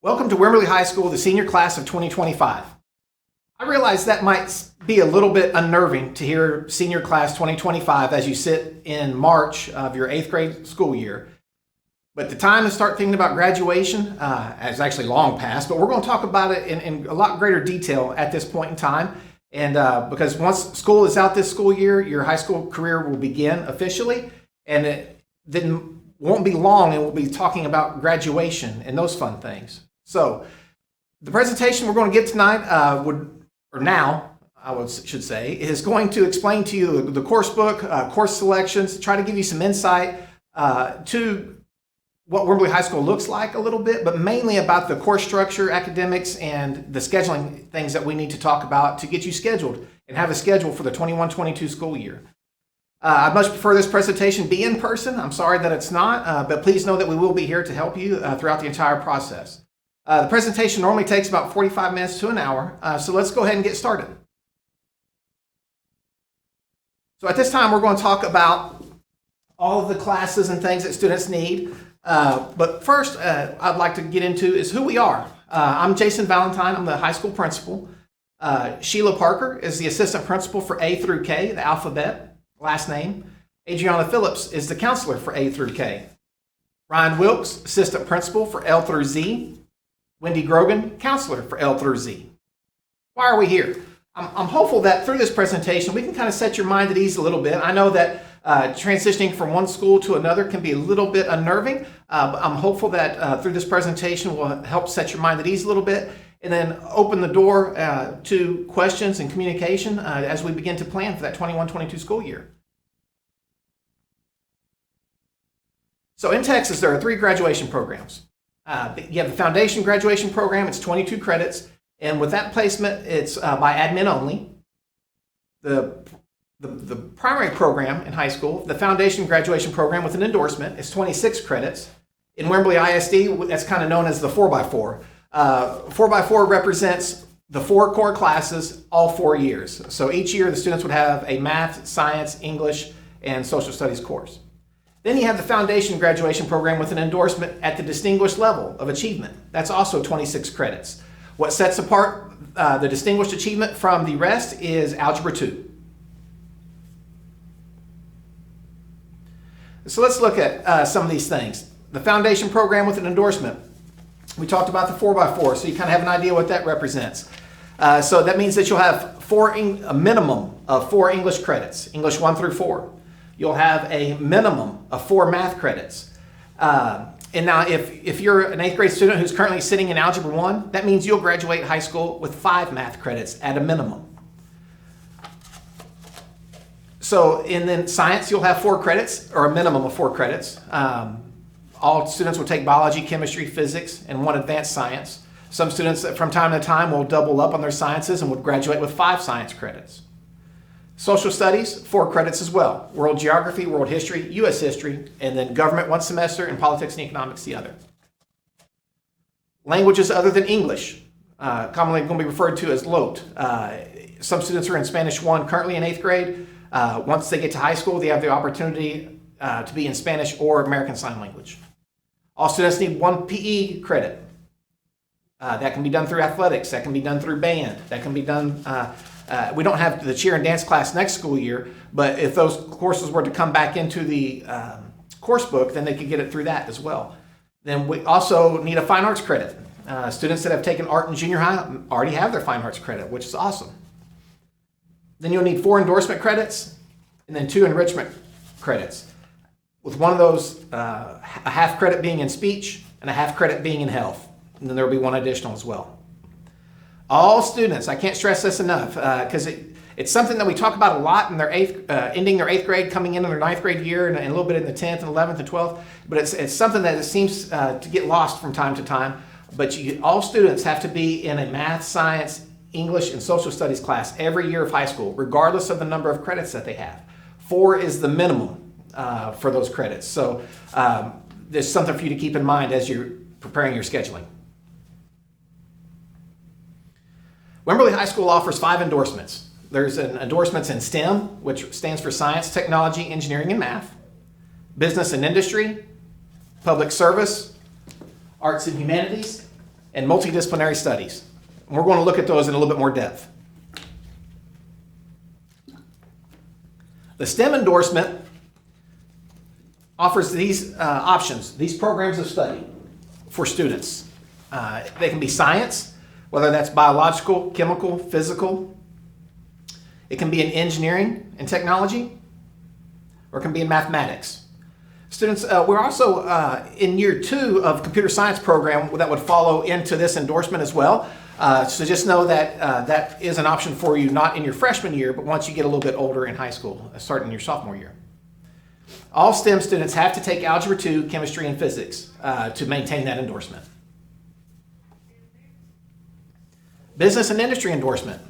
Welcome to Wimberley High School, the senior class of 2025. I realize that might be a little bit unnerving to hear senior class 2025 as you sit in March of your 8th grade school year. But the time to start thinking about graduation is actually long past, but we're going to talk about it in a lot greater detail at this point in time. And because once school is out this school year, your high school career will begin officially, and it then won't be long, and we'll be talking about graduation and those fun things. So the presentation we're going to give tonight, should say, is going to explain to you the course book, course selections, try to give you some insight to what Wimberley High School looks like a little bit, but mainly about the course structure, academics, and the scheduling things that we need to talk about to get you scheduled and have a schedule for the 21-22 school year. I'd much prefer this presentation be in person. I'm sorry that it's not, but please know that we will be here to help you throughout the entire process. The presentation normally takes about 45 minutes to an hour, so let's go ahead and get started. So at this time, we're going to talk about all of the classes and things that students need. But first, I'd like to get into is who we are. I'm Jason Valentine. I'm the high school principal. Sheila Parker is the assistant principal for A through K, the alphabet, last name. Adriana Phillips is the counselor for A through K. Ryan Wilkes, assistant principal for L through Z. Wendy Grogan, counselor for L through Z. Why are we here? I'm hopeful that through this presentation, we can kind of set your mind at ease a little bit. I know that transitioning from one school to another can be a little bit unnerving. But I'm hopeful that through this presentation will help set your mind at ease a little bit and then open the door to questions and communication as we begin to plan for that 21-22 school year. So in Texas, there are 3 graduation programs. You have the foundation graduation program. It's 22 credits. And with that placement, it's by admin only. The primary program in high school, the foundation graduation program with an endorsement, is 26 credits. In Wimberley ISD, that's kind of known as the 4x4. 4x4 represents the 4 core classes all 4 years. So each year the students would have a math, science, English, and social studies course. Then you have the foundation graduation program with an endorsement at the distinguished level of achievement. That's also 26 credits. What sets apart the distinguished achievement from the rest is Algebra 2. So let's look at some of these things. The foundation program with an endorsement. We talked about the 4x4, so you kind of have an idea what that represents. So that means that you'll have a minimum of 4 English credits, English 1 through 4. You'll have a minimum of 4 math credits. And now if you're an 8th grade student who's currently sitting in Algebra 1, that means you'll graduate high school with 5 math credits at a minimum. So and then science, you'll have 4 credits, or a minimum of 4 credits. All students will take biology, chemistry, physics, and 1 advanced science. Some students from time to time will double up on their sciences and would graduate with 5 science credits. Social studies, 4 credits as well. World geography, world history, U.S. history, and then government 1 semester, and politics and economics the other. Languages other than English, commonly going to be referred to as LOT. Some students are in Spanish 1 currently in 8th grade. Once they get to high school, they have the opportunity to be in Spanish or American Sign Language. All students need 1 PE credit. That can be done through athletics. That can be done through band. That can be done... we don't have the cheer and dance class next school year, but if those courses were to come back into the course book, then they could get it through that as well. Then we also need a fine arts credit. Students that have taken art in junior high already have their fine arts credit, which is awesome. Then you'll need 4 endorsement credits and then 2 enrichment credits, with one of those, a half credit being in speech and a half credit being in health. And then there will be 1 additional as well. All students, I can't stress this enough, because it's something that we talk about a lot in their ending their 8th grade, coming into their 9th grade year, and a little bit in the 10th and 11th and 12th. But it's something that seems to get lost from time to time. But all students have to be in a math, science, English, and social studies class every year of high school, regardless of the number of credits that they have. 4 is the minimum for those credits. So there's something for you to keep in mind as you're preparing your scheduling. Wimberley High School offers 5 endorsements. There's an endorsements in STEM, which stands for Science, Technology, Engineering, and Math, Business and Industry, Public Service, Arts and Humanities, and multidisciplinary studies. And we're going to look at those in a little bit more depth. The STEM endorsement offers these options, these programs of study for students. They can be science, whether that's biological, chemical, physical. It can be in engineering and technology, or it can be in mathematics. Students, we're also in year 2 of computer science program that would follow into this endorsement as well. So just know that that is an option for you, not in your freshman year, but once you get a little bit older in high school, starting in your sophomore year. All STEM students have to take Algebra 2, Chemistry, and Physics to maintain that endorsement. Business and industry endorsement.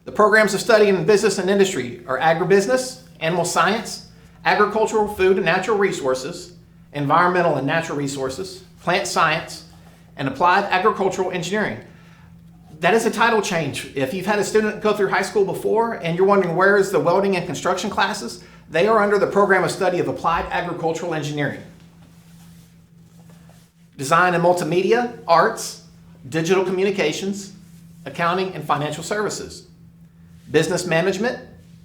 The programs of study in business and industry are agribusiness, animal science, agricultural, food and natural resources, environmental and natural resources, plant science, and applied agricultural engineering. That is a title change. If you've had a student go through high school before and you're wondering where is the welding and construction classes, they are under the program of study of applied agricultural engineering. Design and multimedia, arts, digital communications, accounting and financial services, business management,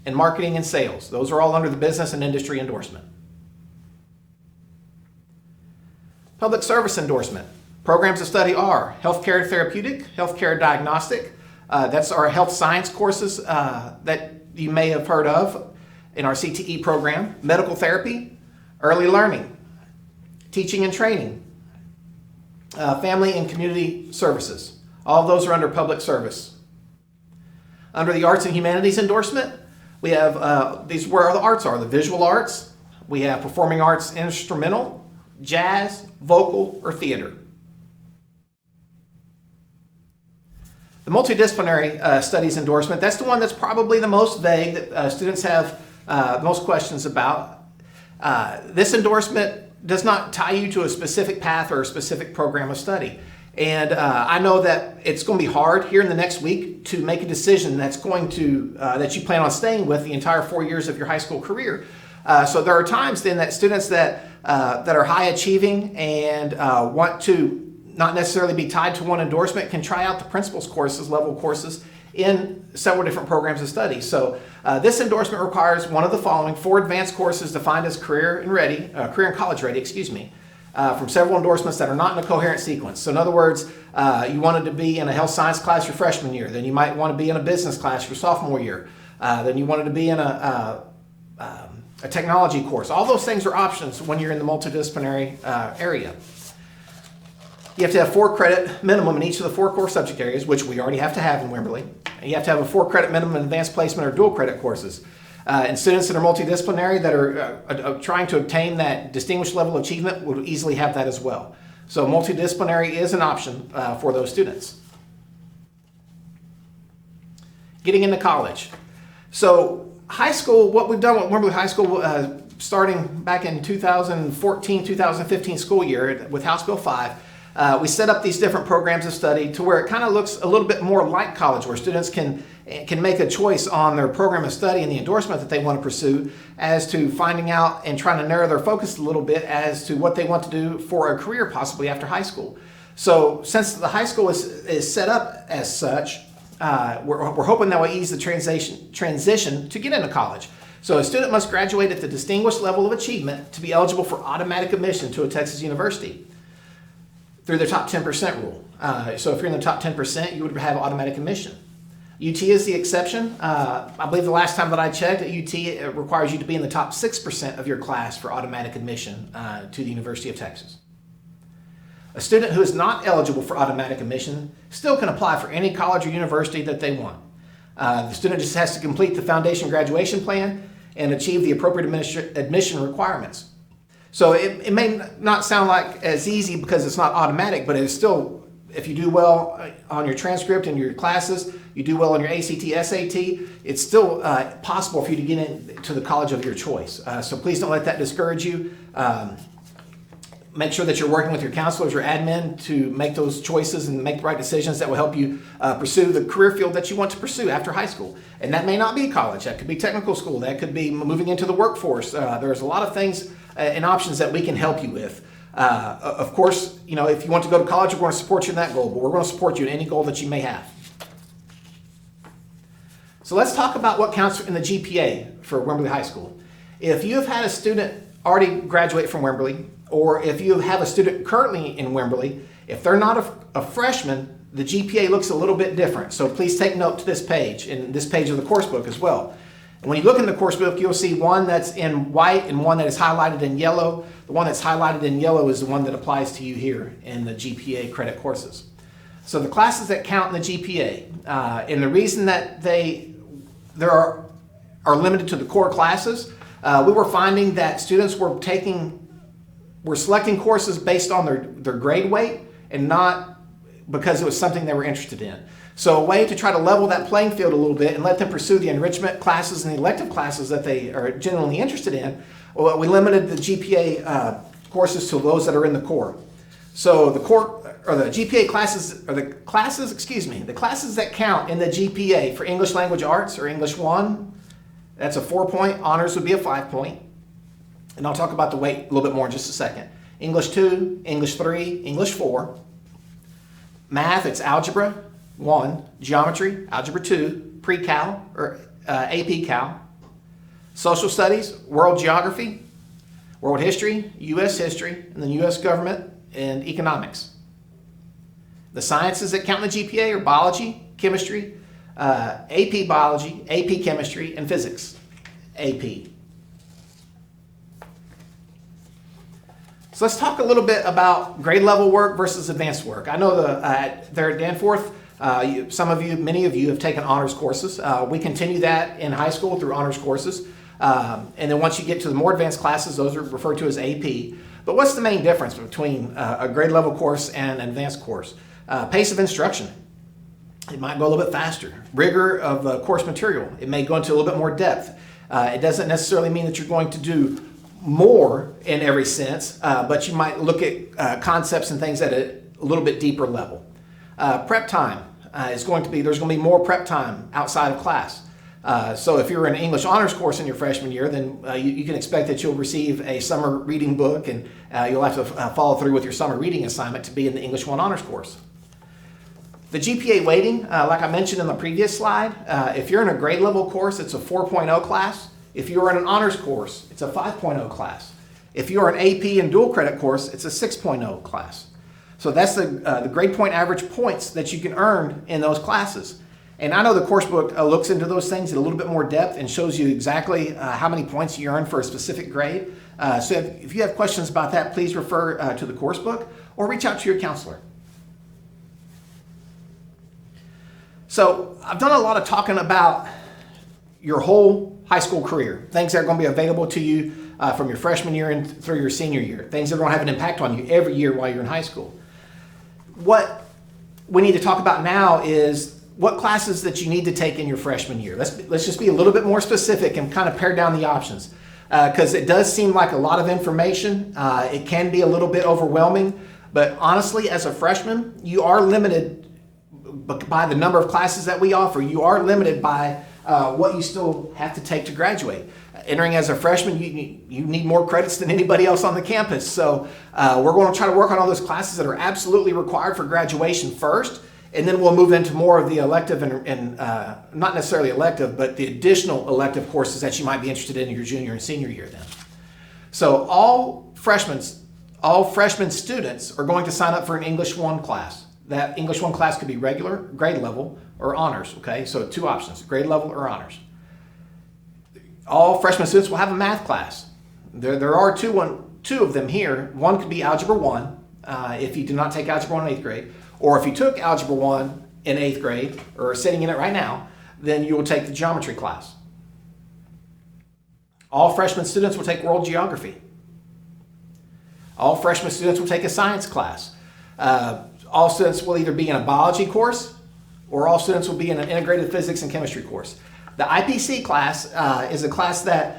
and marketing and sales. Those are all under the business and industry endorsement. Public service endorsement. Programs of study are healthcare therapeutic, healthcare diagnostic. That's our health science courses that you may have heard of in our CTE program. Medical therapy, early learning, teaching and training, family and community services. All of those are under public service. Under the arts and humanities endorsement, we have these where the arts are, the visual arts. We have performing arts, instrumental, jazz, vocal, or theater. The multidisciplinary studies endorsement, that's the one that's probably the most vague that students have most questions about. This endorsement does not tie you to a specific path or a specific program of study. And I know that it's going to be hard here in the next week to make a decision that's going to that you plan on staying with the entire 4 years of your high school career. So there are times then that students that are high achieving and want to not necessarily be tied to one endorsement can try out the principal's courses, level courses in several different programs of study. So this endorsement requires one of the following: 4 advanced courses defined as career and college ready, from several endorsements that are not in a coherent sequence. So in other words, you wanted to be in a health science class your freshman year, then you might want to be in a business class your sophomore year, then you wanted to be in a technology course. All those things are options when you're in the multidisciplinary area. You have to have 4 credit minimum in each of the 4 core subject areas, which we already have to have in Wimberley. And you have to have a 4 credit minimum in advanced placement or dual credit courses. And students that are multidisciplinary that are trying to obtain that distinguished level of achievement would easily have that as well. So multidisciplinary is an option for those students. Getting into college. So high school, what we've done with Wimberley High School starting back in 2014-2015 school year with House Bill 5, we set up these different programs of study to where it kind of looks a little bit more like college, where students can make a choice on their program of study and the endorsement that they want to pursue as to finding out and trying to narrow their focus a little bit as to what they want to do for a career possibly after high school. So since the high school is set up as such, we're hoping that will ease the transition to get into college. So a student must graduate at the distinguished level of achievement to be eligible for automatic admission to a Texas university through the top 10% rule. So if you're in the top 10%, you would have automatic admission. UT is the exception. I believe the last time that I checked, at UT it requires you to be in the top 6% of your class for automatic admission to the University of Texas. A student who is not eligible for automatic admission still can apply for any college or university that they want. The student just has to complete the foundation graduation plan and achieve the appropriate admission requirements. So it may not sound like as easy because it's not automatic, but it's still, if you do well on your transcript and your classes, you do well on your ACT, SAT, it's still possible for you to get into the college of your choice. So please don't let that discourage you. Make sure that you're working with your counselors or admin to make those choices and make the right decisions that will help you pursue the career field that you want to pursue after high school. And that may not be college. That could be technical school. That could be moving into the workforce. There's a lot of things and options that we can help you with. Of course, if you want to go to college, we're going to support you in that goal, but we're going to support you in any goal that you may have. So let's talk about what counts in the GPA for Wimberley High School. If you have had a student already graduate from Wimberley, or if you have a student currently in Wimberley, if they're not a freshman, the GPA looks a little bit different. So please take note to this page, and this page of the course book as well. And when you look in the course book, you'll see one that's in white and one that is highlighted in yellow. The one that's highlighted in yellow is the one that applies to you here in the GPA credit courses. So the classes that count in the GPA, and the reason that there are limited to the core classes, we were finding that students were selecting courses based on their grade weight and not because it was something they were interested in. So a way to try to level that playing field a little bit and let them pursue the enrichment classes and the elective classes that they are genuinely interested in, well, we limited the GPA courses to those that are in the core. So the GPA classes, or the classes that count in the GPA for English Language Arts or English 1, that's a 4-point. Honors would be a 5-point. And I'll talk about the weight a little bit more in just a second. English 2, English 3, English 4. Math, it's Algebra 1, Geometry, Algebra 2, Pre-Cal or AP Cal. Social Studies, World Geography, World History, U.S. History, and then U.S. Government and Economics. The sciences that count in the GPA are Biology, Chemistry, AP Biology, AP Chemistry, and Physics, AP. So let's talk a little bit about grade level work versus advanced work. I know there at Danforth, many of you have taken honors courses. We continue that in high school through honors courses. And then once you get to the more advanced classes, those are referred to as AP. But what's the main difference between a grade level course and an advanced course? Pace of instruction. It might go a little bit faster. Rigor of course material. It may go into a little bit more depth. It doesn't necessarily mean that you're going to do more in every sense, but you might look at concepts and things at a little bit deeper level. Prep time there's going to be more prep time outside of class. So if you're in an English honors course in your freshman year, then you can expect that you'll receive a summer reading book, and you'll have to follow through with your summer reading assignment to be in the English 1 honors course. The GPA weighting, like I mentioned in the previous slide, if you're in a grade level course, it's a 4.0 class. If you're in an honors course, it's a 5.0 class. If you're an AP and dual credit course, it's a 6.0 class. So that's the grade point average points that you can earn in those classes. And I know the course book looks into those things in a little bit more depth and shows you exactly how many points you earn for a specific grade. So if you have questions about that, please refer to the course book or reach out to your counselor. So I've done a lot of talking about your whole high school career, things that are going to be available to you from your freshman year and through your senior year, things that are going to have an impact on you every year while you're in high school. What we need to talk about now is what classes that you need to take in your freshman year. Let's just be a little bit more specific and kind of pare down the options, because it does seem like a lot of information. It can be a little bit overwhelming, but honestly, as a freshman, you are limited by the number of classes that we offer. You are limited by what you still have to take to graduate. Entering as a freshman, you need more credits than anybody else on the campus. So we're going to try to work on all those classes that are absolutely required for graduation first, and then we'll move into more of the elective and not necessarily elective, but the additional elective courses that you might be interested in your junior and senior year then. So all freshman students are going to sign up for an English 1 class. That English 1 class could be regular, grade level, or honors, okay? So 2 options, grade level or honors. All freshman students will have a math class. There are two of them here. One could be Algebra 1, if you did not take Algebra 1 in 8th grade, or if you took Algebra 1 in 8th grade, or sitting in it right now, then you will take the geometry class. All freshman students will take World Geography. All freshman students will take a science class. All students will either be in a biology course, or all students will be in an integrated physics and chemistry course. The IPC class is a class that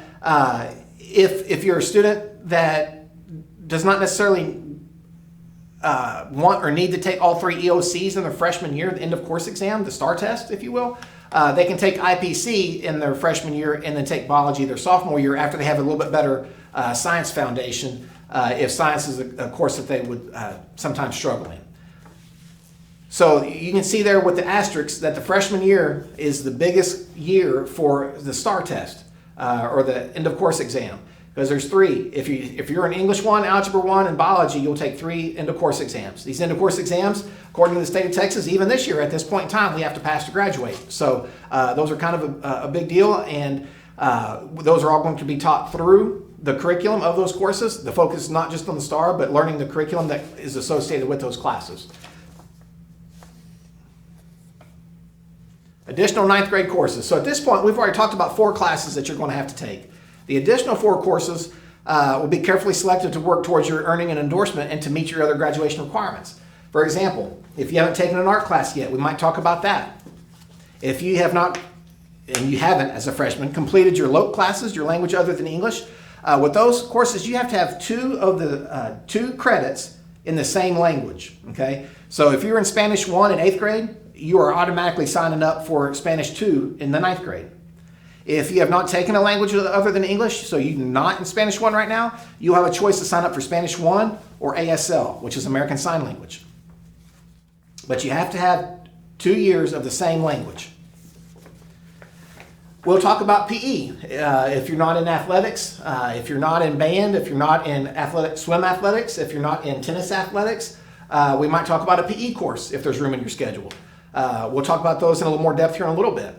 if you're a student that does not necessarily want or need to take all 3 EOCs in their freshman year, the end of course exam, the STAR test, if you will, they can take IPC in their freshman year and then take biology their sophomore year after they have a little bit better science foundation if science is a course that they would sometimes struggle in. So you can see there with the asterisks that the freshman year is the biggest year for the STAR test or the end of course exam, because there's three. If you're in English 1, Algebra 1, and Biology, you'll take 3 end of course exams. These end of course exams, according to the state of Texas, even this year at this point in time, we have to pass to graduate. So those are kind of a big deal, and those are all going to be taught through the curriculum of those courses. The focus is not just on the STAR, but learning the curriculum that is associated with those classes. Additional 9th grade courses. So at this point, we've already talked about 4 classes that you're going to have to take. The additional 4 courses will be carefully selected to work towards your earning an endorsement and to meet your other graduation requirements. For example, if you haven't taken an art class yet, we might talk about that. If you have not, and you haven't as a freshman, completed your LOC classes, your language other than English, with those courses, you have to have 2 of the 2 credits in the same language, okay? So if you're in Spanish 1 in 8th grade, you are automatically signing up for Spanish 2 in the 9th grade. If you have not taken a language other than English, so you're not in Spanish 1 right now, you'll have a choice to sign up for Spanish 1 or ASL, which is American Sign Language. But you have to have 2 years of the same language. We'll talk about PE. If you're not in athletics, if you're not in band, if you're not in swim athletics, if you're not in tennis athletics, we might talk about a PE course if there's room in your schedule. We'll talk about those in a little more depth here in a little bit.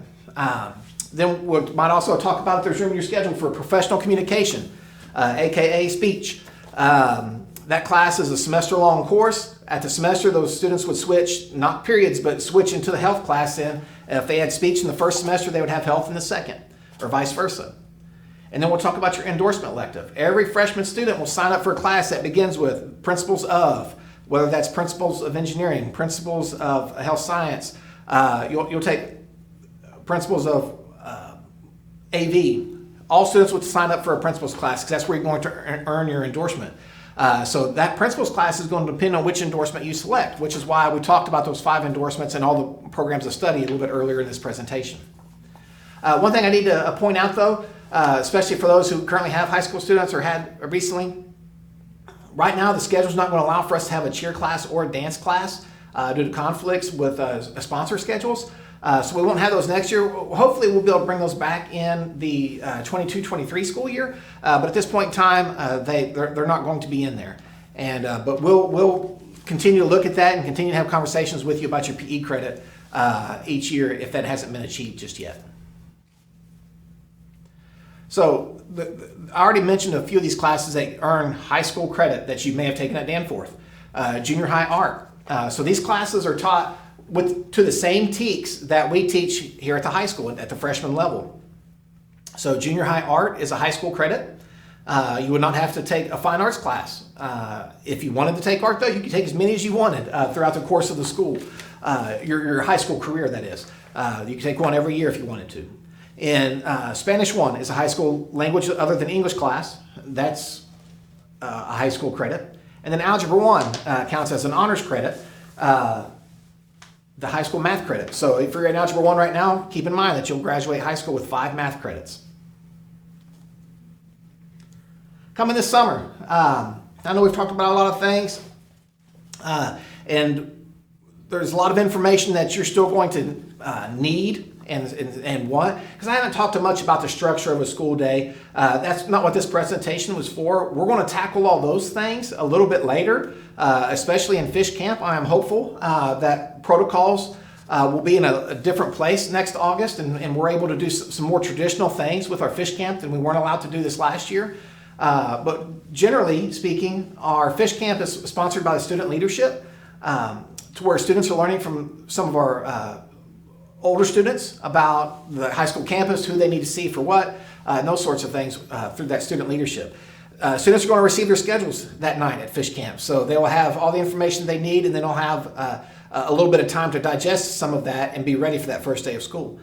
Then we might also talk about if there's room in your schedule for professional communication, aka speech. That class is a semester-long course. At the semester, those students would switch, not periods, but switch into the health class then. If they had speech in the first semester, they would have health in the second, or vice versa. And then we'll talk about your endorsement elective. Every freshman student will sign up for a class that begins with principles of, whether that's principles of engineering, principles of health science. You'll take principles of AV. All students would sign up for a principles class because that's where you're going to earn your endorsement. So that principles class is going to depend on which endorsement you select, which is why we talked about those 5 endorsements and all the programs of study a little bit earlier in this presentation. One thing I need to point out though, especially for those who currently have high school students or had recently, right now the schedule is not going to allow for us to have a cheer class or a dance class due to conflicts with sponsor schedules. So we won't have those next year. Hopefully we'll be able to bring those back in the 22-23 school year. But at this point in time, they're not going to be in there. And but we'll continue to look at that and continue to have conversations with you about your PE credit each year if that hasn't been achieved just yet. So I already mentioned a few of these classes that earn high school credit that you may have taken at Danforth. Junior high art. So these classes are taught to the same TEKS that we teach here at the high school at the freshman level. So junior high art is a high school credit. You would not have to take a fine arts class. If you wanted to take art though, you could take as many as you wanted throughout the course of the school, your high school career that is. You could take one every year if you wanted to. And Spanish 1 is a high school language other than English class. That's a high school credit. And then Algebra 1 counts as an honors credit, the high school math credit. So if you're in Algebra 1 right now, keep in mind that you'll graduate high school with 5 math credits. Coming this summer, I know we've talked about a lot of things, and there's a lot of information that you're still going to need and want, because I haven't talked too much about the structure of a school day. That's not what this presentation was for. We're going to tackle all those things a little bit later, especially in Fish Camp. I am hopeful that protocols will be in a different place next August, and we're able to do some more traditional things with our Fish Camp than we weren't allowed to do this last year. But generally speaking, our Fish Camp is sponsored by the student leadership, to where students are learning from some of our older students about the high school campus, who they need to see for what, and those sorts of things through that student leadership. Students are going to receive their schedules that night at Fish Camp, so they will have all the information they need, and then they'll have a little bit of time to digest some of that and be ready for that first day of school.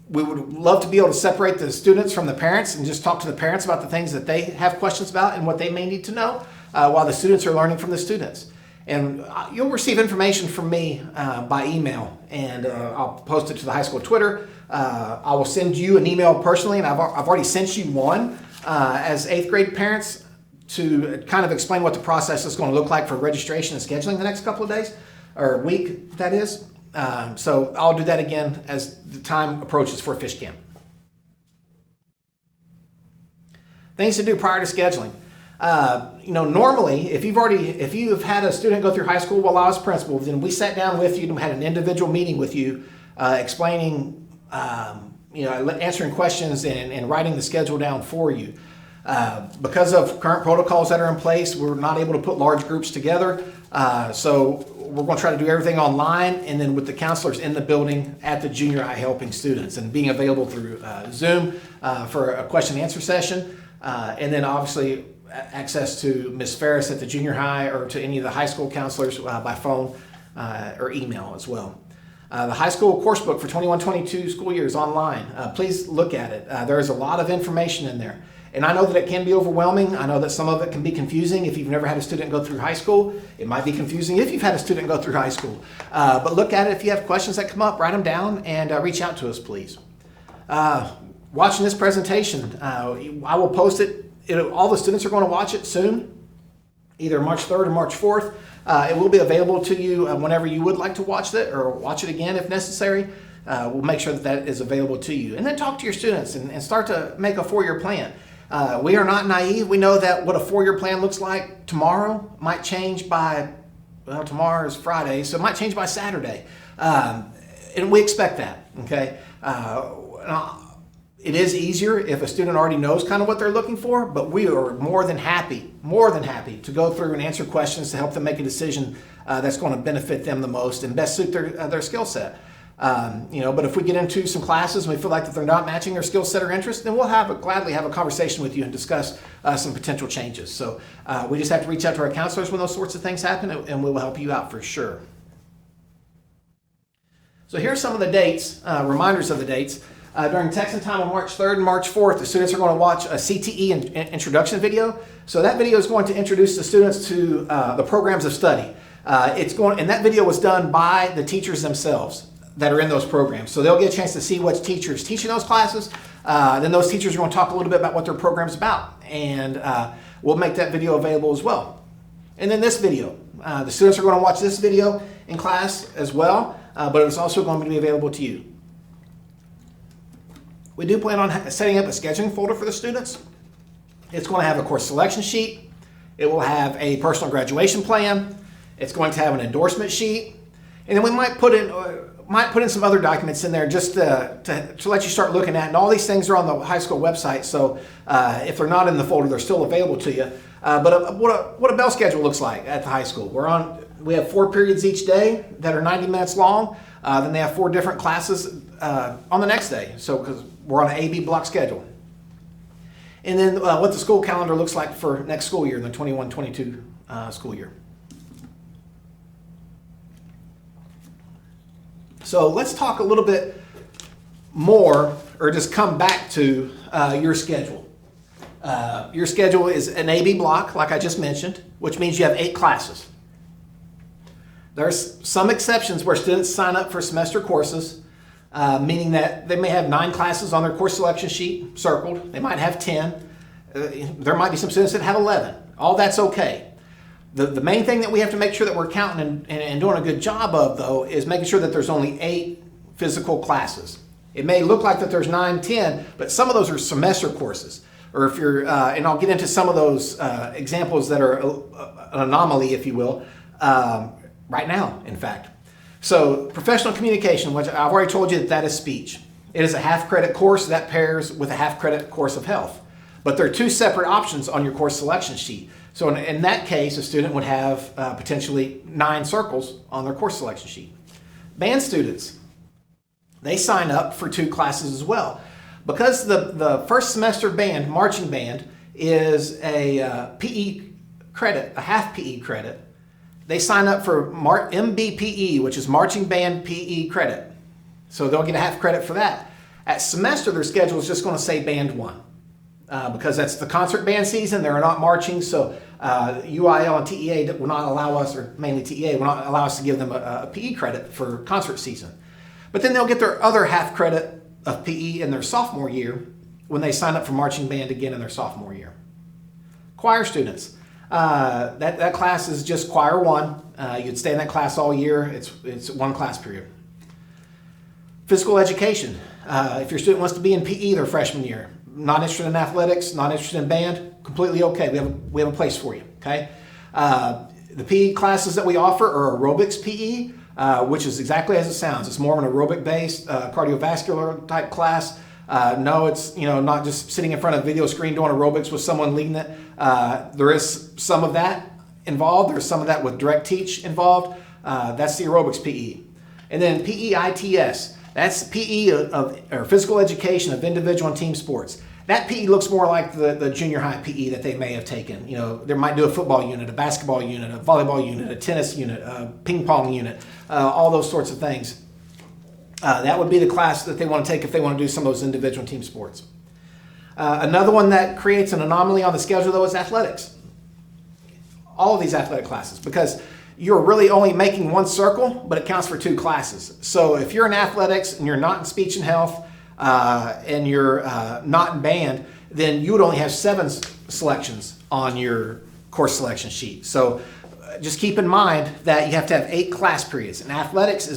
We would love to be able to separate the students from the parents and just talk to the parents about the things that they have questions about and what they may need to know while the students are learning from the students. And you'll receive information from me by email, and I'll post it to the high school Twitter. I will send you an email personally, and I've already sent you one as 8th grade parents to kind of explain what the process is going to look like for registration and scheduling the next couple of days, or week, that is. So I'll do that again as the time approaches for Fish Camp. Things to do prior to scheduling. Normally, if you've had a student go through high school while I was principal, then we sat down with you and had an individual meeting with you, explaining, answering questions and writing the schedule down for you. Because of current protocols that are in place, we're not able to put large groups together. So we're going to try to do everything online, and then with the counselors in the building at the junior high helping students and being available through Zoom for a question and answer session. And then obviously access to Ms. Ferris at the junior high or to any of the high school counselors by phone or email as well. The high school course book for 21-22 school year is online. Please look at it. There is a lot of information in there. And I know that it can be overwhelming. I know that some of it can be confusing if you've never had a student go through high school. It might be confusing if you've had a student go through high school. But look at it. If you have questions that come up, write them down and reach out to us, please. Watching this presentation, I will post it. All the students are going to watch it soon, either March 3rd or March 4th. It will be available to you whenever you would like to watch it or watch it again if necessary. We'll make sure that that is available to you. And then talk to your students and start to make a 4-year plan. We are not naive. We know that what a 4-year plan looks like tomorrow might change by, tomorrow is Friday, so it might change by Saturday. And we expect that, okay? It is easier if a student already knows kind of what they're looking for, but we are more than happy to go through and answer questions to help them make a decision that's going to benefit them the most and best suit their skill set. But if we get into some classes and we feel like that they're not matching their skill set or interest, then we'll gladly have a conversation with you and discuss some potential changes. So we just have to reach out to our counselors when those sorts of things happen, and we will help you out for sure. So here's some of the dates, reminders of the dates. During Texan Time on March 3rd and March 4th, the students are going to watch a CTE introduction video. So that video is going to introduce the students to the programs of study. And that video was done by the teachers themselves that are in those programs. So they'll get a chance to see what teachers teach in those classes. Then those teachers are going to talk a little bit about what their program's about. And we'll make that video available as well. And then this video. The students are going to watch this video in class as well, but it's also going to be available to you. We do plan on setting up a scheduling folder for the students. It's going to have a course selection sheet. It will have a personal graduation plan. It's going to have an endorsement sheet. And then we might put in some other documents in there just to let you start looking at. And all these things are on the high school website, so if they're not in the folder, they're still available to you. But what a bell schedule looks like at the high school. We have 4 periods each day that are 90 minutes long. Then they have 4 different classes on the next day, so because we're on an A-B block schedule. And then what the school calendar looks like for next school year, the 21-22 school year. So let's talk a little bit more, or just come back to your schedule. Your schedule is an A-B block, like I just mentioned, which means you have 8 classes. There's some exceptions where students sign up for semester courses, meaning that they may have 9 classes on their course selection sheet circled. They might have 10. There might be some students that have 11. All that's okay. The main thing that we have to make sure that we're counting and doing a good job of, though, is making sure that there's only 8 physical classes. It may look like that there's 9, 10, but some of those are semester courses. Or if you're, and I'll get into some of those examples that are an anomaly, if you will, right now, in fact. So professional communication, which I've already told you that is speech. It is a half-credit course that pairs with a half-credit course of health. But there are 2 separate options on your course selection sheet. So in that case, a student would have potentially 9 circles on their course selection sheet. Band students, they sign up for 2 classes as well. Because the first semester band, marching band, is a PE credit, a half PE credit, they sign up for MBPE, which is marching band PE credit. So they'll get a half credit for that. At semester, their schedule is just going to say band 1. Because that's the concert band season, they're not marching, so UIL and TEA will not allow us, or mainly TEA, will not allow us to give them a PE credit for concert season. But then they'll get their other half credit of PE in their sophomore year when they sign up for marching band again in their sophomore year. Choir students. That class is just choir 1. You'd stay in that class all year. It's one class period. Physical education. If your student wants to be in PE their freshman year, not interested in athletics, not interested in band, completely okay. We have a place for you. Okay. The PE classes that we offer are aerobics PE, which is exactly as it sounds. It's more of an aerobic-based cardiovascular type class. No, it's not just sitting in front of a video screen doing aerobics with someone leading it. There is some of that involved. There's some of that with direct teach involved. That's the aerobics PE. And then PE ITS. That's PE or physical education of individual and team sports. That PE looks more like the junior high PE that they may have taken. They might do a football unit, a basketball unit, a volleyball unit, a tennis unit, a ping pong unit, all those sorts of things. That would be the class that they want to take if they want to do some of those individual and team sports. Another one that creates an anomaly on the schedule, though, is athletics. All of these athletic classes, because you're really only making one circle, but it counts for 2 classes. So if you're in athletics and you're not in speech and health, and you're not in band, then you would only have 7 selections on your course selection sheet. So just keep in mind that you have to have 8 class periods. And athletics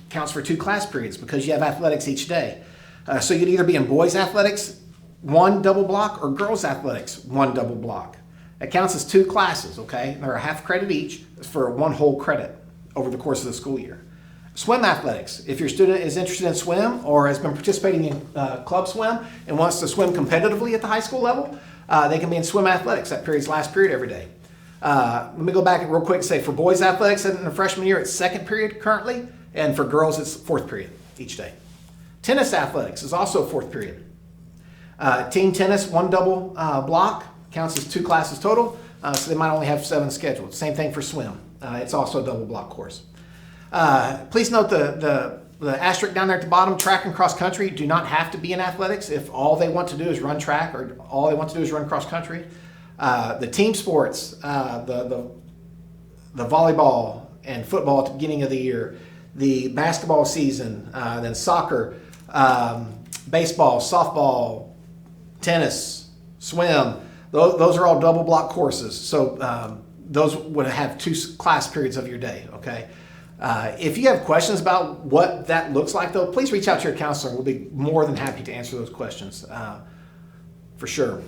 counts for 2 class periods because you have athletics each day. So you'd either be in boys athletics, 1 double block, or girls athletics, 1 double block. That counts as 2 classes, okay? They're a half credit each for 1 whole credit over the course of the school year. Swim athletics. If your student is interested in swim or has been participating in club swim and wants to swim competitively at the high school level, they can be in swim athletics. That period's last period every day. Let me go back real quick and say for boys athletics in the freshman year, it's 2nd period currently, and for girls, it's 4th period each day. Tennis athletics is also 4th period. Team tennis, 1 double block, counts as 2 classes total, so they might only have 7 scheduled. Same thing for swim. It's also a double block course. Please note the asterisk down there at the bottom, track and cross country do not have to be in athletics if all they want to do is run track or all they want to do is run cross country. The team sports, the volleyball and football at the beginning of the year, the basketball season, then soccer, baseball, softball, tennis, swim, those are all double block courses. So those would have 2 class periods of your day, okay? If you have questions about what that looks like, though, please reach out to your counselor. We'll be more than happy to answer those questions for sure.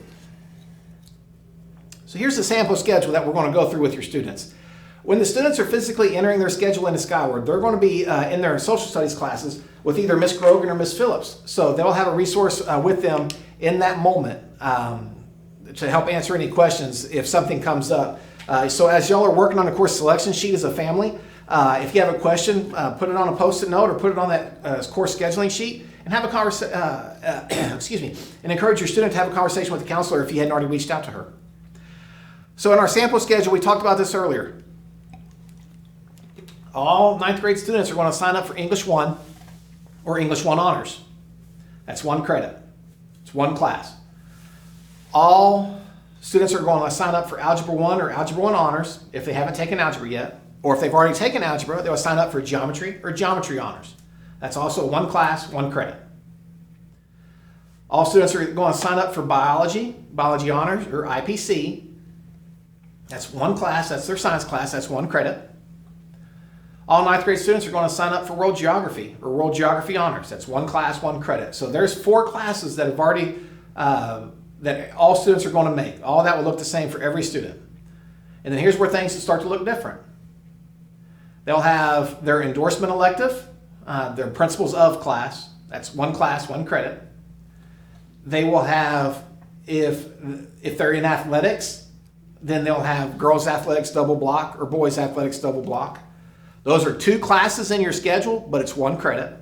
So here's the sample schedule that we're going to go through with your students. When the students are physically entering their schedule into Skyward, they're going to be in their social studies classes with either Miss Grogan or Miss Phillips. So they'll have a resource with them in that moment to help answer any questions if something comes up. So as y'all are working on a course selection sheet as a family, if you have a question, put it on a Post-it note or put it on that course scheduling sheet and have a conversation, and encourage your student to have a conversation with the counselor if you hadn't already reached out to her. So in our sample schedule, we talked about this earlier. All 9th grade students are going to sign up for English 1 or English 1 Honors. That's 1 credit. It's 1 class. All students are going to sign up for Algebra 1 or Algebra 1 Honors if they haven't taken algebra yet. Or if they've already taken algebra, they'll sign up for geometry or geometry honors. That's also 1 class, 1 credit. All students are going to sign up for biology honors or IPC. That's 1 class, that's their science class, that's 1 credit. All 9th grade students are going to sign up for world geography or world geography honors. That's 1 class, 1 credit. So there's 4 classes that have already, that all students are going to make. All that will look the same for every student. And then here's where things start to look different. They'll have their endorsement elective, their principles of class. That's 1 class, 1 credit. They will have, if they're in athletics, then they'll have girls athletics double block or boys athletics double block. Those are 2 classes in your schedule, but it's 1 credit.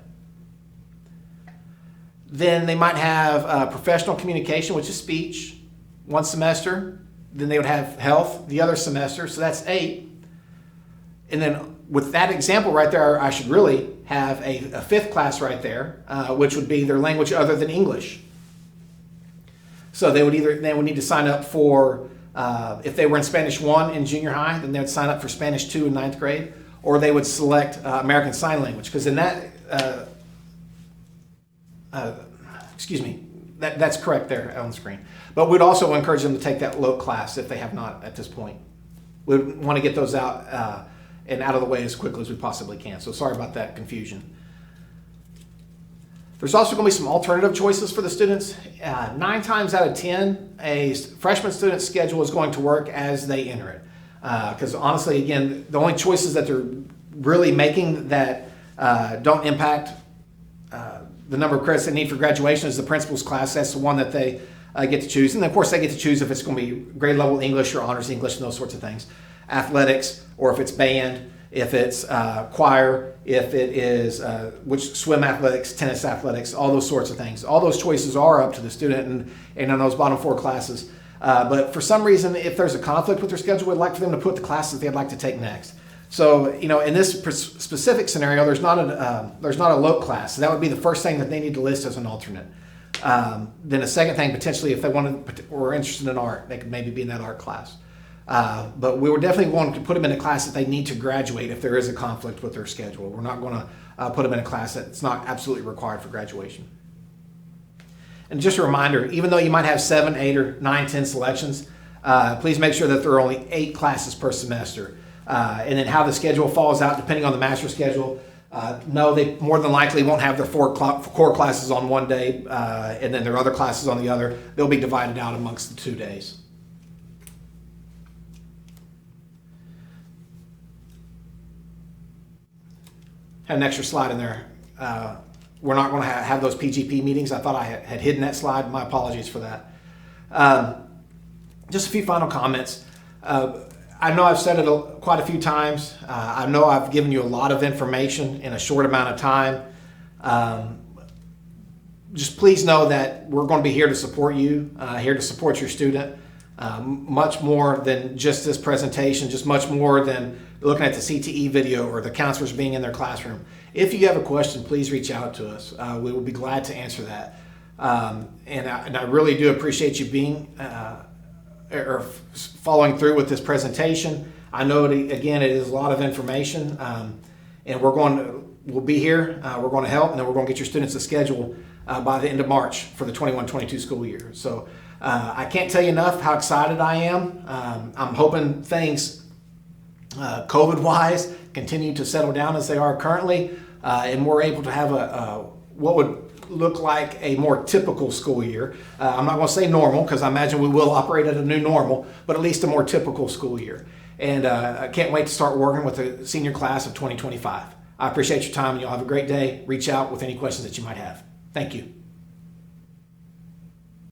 Then they might have professional communication, which is speech, 1 semester. Then they would have health the other semester, so that's 8. And then with that example right there, I should really have a 5th class right there, which would be their language other than English. So they would need to sign up for, if they were in Spanish 1 in junior high, then they would sign up for Spanish 2 in 9th grade, or they would select American Sign Language, because in that, That's correct there on the screen. But we'd also encourage them to take that LOTE class if they have not at this point. We want to get those out and out of the way as quickly as we possibly can. So sorry about that confusion. There's also going to be some alternative choices for the students. 9 times out of 10, a freshman student's schedule is going to work as they enter it. Because honestly, again, the only choices that they're really making that don't impact the number of credits they need for graduation is the principal's class. That's the one that they get to choose. And then, of course, they get to choose if it's going to be grade level English or honors English and those sorts of things. Athletics, or if it's band, if it's choir, if it is which swim athletics, tennis athletics, all those sorts of things. All those choices are up to the student and in those bottom 4 classes. But for some reason, if there's a conflict with their schedule, we'd like for them to put the classes they'd like to take next. So, in this specific scenario, there's not a LOTE class. So that would be the first thing that they need to list as an alternate. Then a second thing, potentially, if they were interested in art, they could maybe be in that art class. But we would definitely want to put them in a class that they need to graduate if there is a conflict with their schedule. We're not going to put them in a class that's not absolutely required for graduation. And just a reminder, even though you might have 7, 8, or 9, 10 selections, please make sure that there are only 8 classes per semester. And then how the schedule falls out depending on the master schedule. No, they more than likely won't have their 4 core classes on one day and then their other classes on the other. They'll be divided out amongst the 2 days. Had an extra slide in there. We're not going to have those PGP meetings. I thought I had hidden that slide. My apologies for that. Just a few final comments. I know I've said it quite a few times. I know I've given you a lot of information in a short amount of time. Just please know that we're going to be here to support you, here to support your student. Much more than just this presentation, just much more than looking at the CTE video or the counselors being in their classroom. If you have a question, please reach out to us. We will be glad to answer that. And I really do appreciate you being or following through with this presentation. I know, again, it is a lot of information, and we'll be here. We're going to help, and then we're going to get your students a schedule by the end of March for the 21-22 school year. So I can't tell you enough how excited I am. I'm hoping things, COVID-wise, continue to settle down as they are currently, and we're able to have what would look like a more typical school year. I'm not going to say normal because I imagine we will operate at a new normal, but at least a more typical school year. And I can't wait to start working with the senior class of 2025. I appreciate your time, and you'll have a great day. Reach out with any questions that you might have. Thank you.